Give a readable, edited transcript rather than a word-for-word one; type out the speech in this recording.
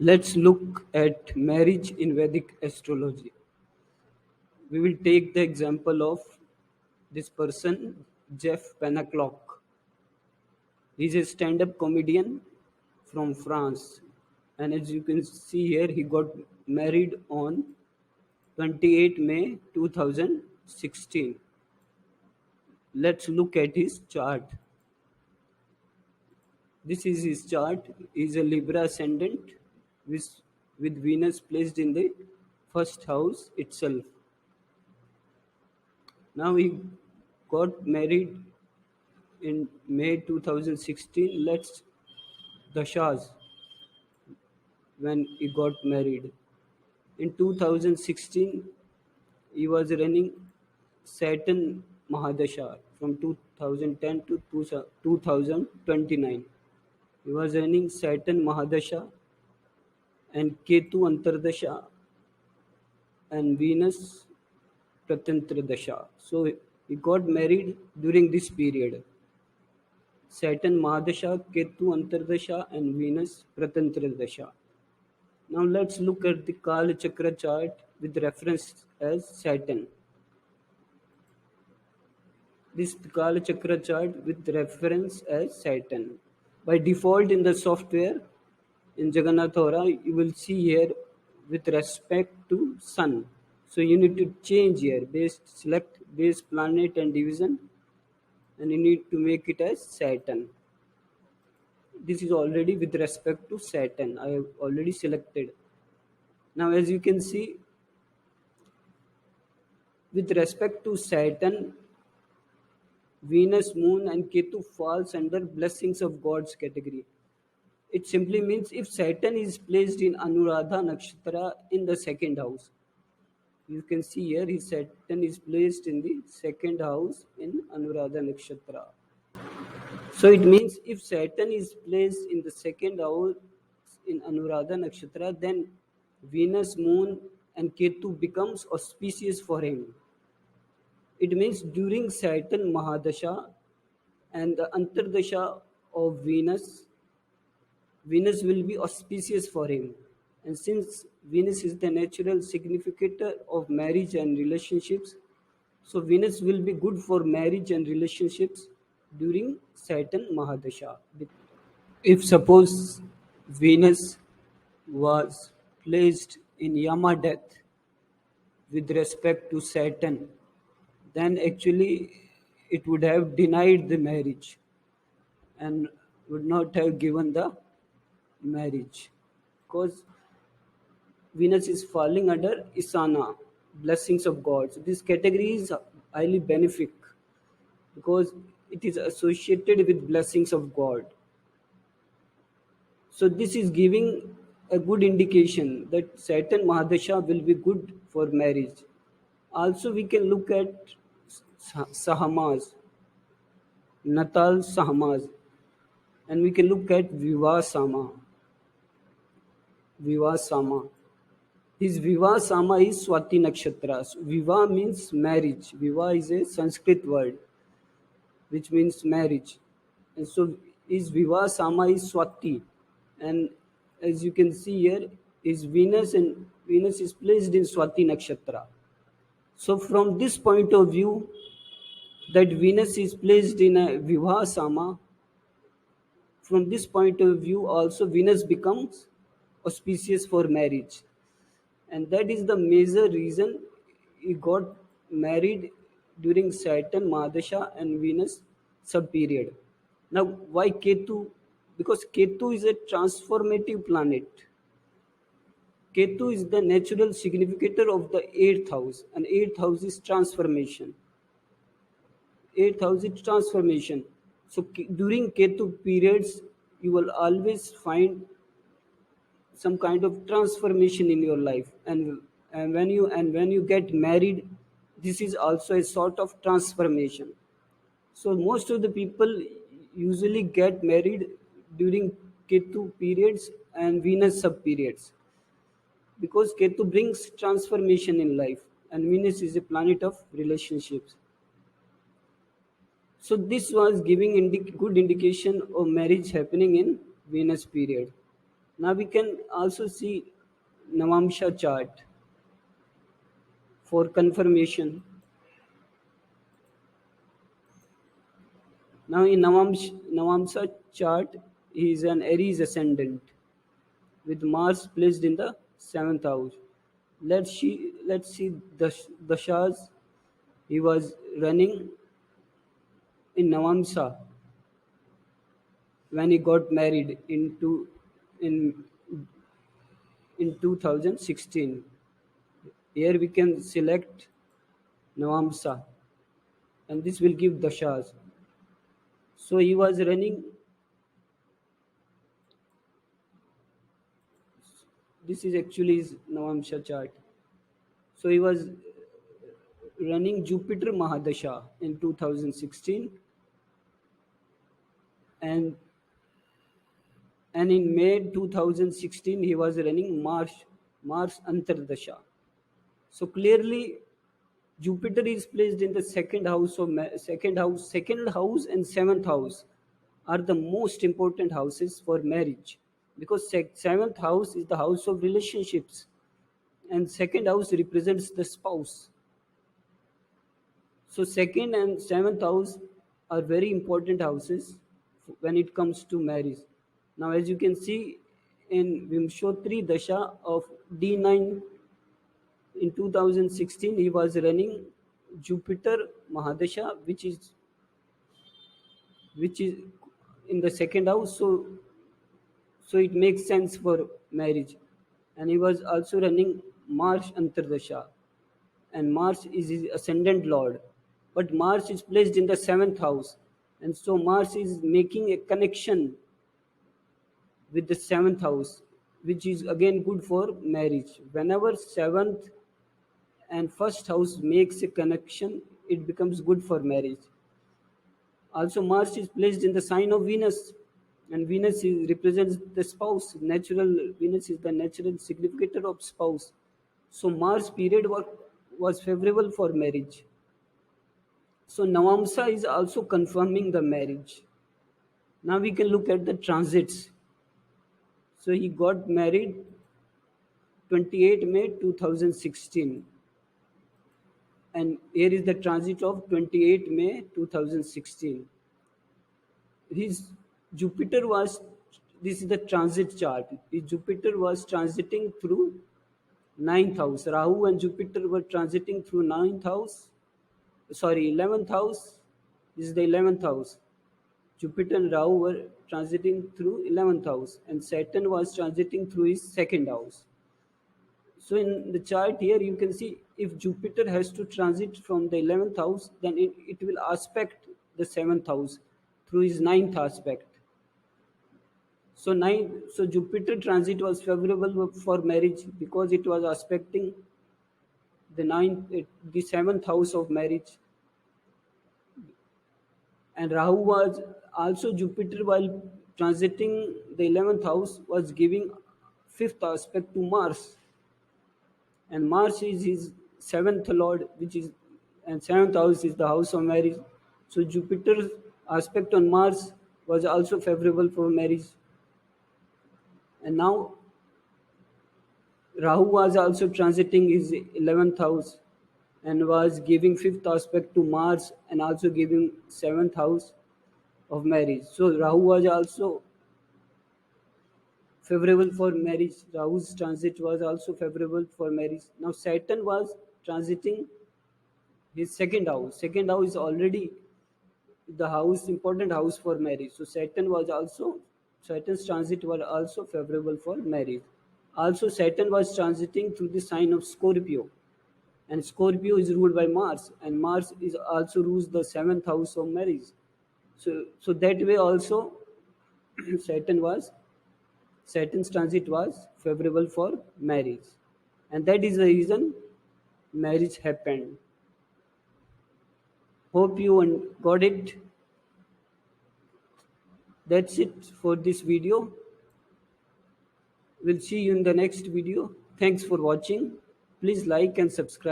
Let's look at marriage in Vedic astrology. We will take the example of this person, Jeff Panaclock. He's a stand-up comedian from France. And as you can see here, he got married on 28 May 2016. Let's look at his chart. This is his chart. He is a Libra ascendant with, with Venus placed in the first house itself. Now he got married in May 2016. Let's Dashas when he got married. In 2016, he was running Saturn Mahadasha from 2010 to 2029. He was running Saturn Mahadasha and Ketu Antardasha and Venus Pratantra Dasha. So he got married during this period. Saturn Mahadasha, Ketu Antardasha and Venus Pratantra Dasha. Now let's look at the Kala Chakra chart with reference as Saturn. This Kala Chakra chart with reference as Saturn. By default in the software in Jagannath Hora, you will see here with respect to Sun. So you need to change here, select base planet and division, and you need to make it as Saturn. This is already with respect to Saturn. I have already selected. Now as you can see, with respect to Saturn, Venus, Moon and Ketu falls under blessings of gods category. It simply means if Saturn is placed in Anuradha Nakshatra in the second house. You can see here his Saturn is placed in the second house in Anuradha Nakshatra. So it means if Saturn is placed in the second house in Anuradha Nakshatra, then Venus, Moon and Ketu becomes auspicious for him. It means during Saturn Mahadasha and the Antardasha of Venus, Venus will be auspicious for him. And since Venus is the natural significator of marriage and relationships, so Venus will be good for marriage and relationships during Saturn Mahadasha. If suppose Venus was placed in Yama death with respect to Saturn, then actually it would have denied the marriage and would not have given the marriage, because Venus is falling under Isana, blessings of God. So this category is highly benefic because it is associated with blessings of God. So this is giving a good indication that Saturn Mahadasha will be good for marriage. Also we can look at Sahamas, Natal Sahamas, and we can look at Vivasama. Vivasama. His Vivasama is Swati Nakshatra. So, Viva means marriage. Viva is a Sanskrit word which means marriage. And so his Vivasama is Swati. And as you can see here, is Venus and Venus is placed in Swati Nakshatra. So from this point of view, that Venus is placed in a Vivasama, from this point of view also Venus becomes auspicious for marriage. And that is the major reason he got married during Saturn Mahadasha and Venus sub-period. Now why Ketu? Because Ketu is a transformative planet. Ketu is the natural significator of the 8th house, and 8th house is transformation. 8th house is transformation. So during Ketu periods, you will always find some kind of transformation in your life, and when you get married, this is also a sort of transformation. So most of the people usually get married during Ketu periods and Venus sub periods, because Ketu brings transformation in life and Venus is a planet of relationships. So this was giving good indication of marriage happening in Venus period. Now we can also see Navamsha chart for confirmation. Now in Navamsha chart, he is an Aries ascendant with Mars placed in the seventh house. Let's see the Shahs he was running in Navamsha when he got married in in 2016. Here we can select Navamsa, and this will give dashas. So he was running. This is actually his Navamsa chart. So he was running Jupiter Mahadasha in 2016, and in May 2016 he was running Mars Antardasha. So clearly Jupiter is placed in the second house of second house and seventh house are the most important houses for marriage, because seventh house is the house of relationships and second house represents the spouse. So second and seventh house are very important houses when it comes to marriage. Now as you can see in Vimshotri Dasha of D9 in 2016 he was running Jupiter Mahadasha, which is in the second house, so it makes sense for marriage. And he was also running Mars Antardasha, and Mars is his ascendant lord, but Mars is placed in the seventh house, and so Mars is making a connection with the seventh house, which is again good for marriage. Whenever seventh and first house makes a connection, it becomes good for marriage. Also Mars is placed in the sign of Venus, and represents the spouse. Venus is the natural significator of spouse. So Mars period was favorable for marriage. So Navamsa is also confirming the marriage. Now we can look at the transits. So he got married 28 May 2016, and here is the transit of 28 May 2016. His Jupiter was, this is the transit chart. His Jupiter was transiting through ninth house. Rahu and Jupiter were transiting through ninth house. Sorry, 11th house. This is the 11th house. Jupiter and Rahu were transiting through 11th house, and Saturn was transiting through his second house. So in the chart here, you can see if Jupiter has to transit from the 11th house, then it will aspect the 7th house through his ninth aspect. So Jupiter transit was favorable for marriage because it was aspecting the seventh house of marriage. And Rahu was also Jupiter, while transiting the 11th house, was giving fifth aspect to Mars, and Mars is his seventh lord, and seventh house is the house of marriage. So Jupiter's aspect on Mars was also favorable for marriage. And now Rahu was also transiting his 11th house and was giving fifth aspect to Mars and also giving seventh house of marriage. So Rahu was also favorable for marriage. Rahu's transit was also favorable for marriage. Now Saturn was transiting his second house. Second house is already the house, important house for marriage. So Saturn's transit were also favorable for marriage. Also Saturn was transiting through the sign of Scorpio, and Scorpio is ruled by Mars, and Mars is also rules the seventh house of marriage. So that way also Saturn was Saturn's transit was favorable for marriage, and that is the reason marriage happened. Hope you got it. That's it for this video. We'll see you in the next video. Thanks for watching. Please like and subscribe.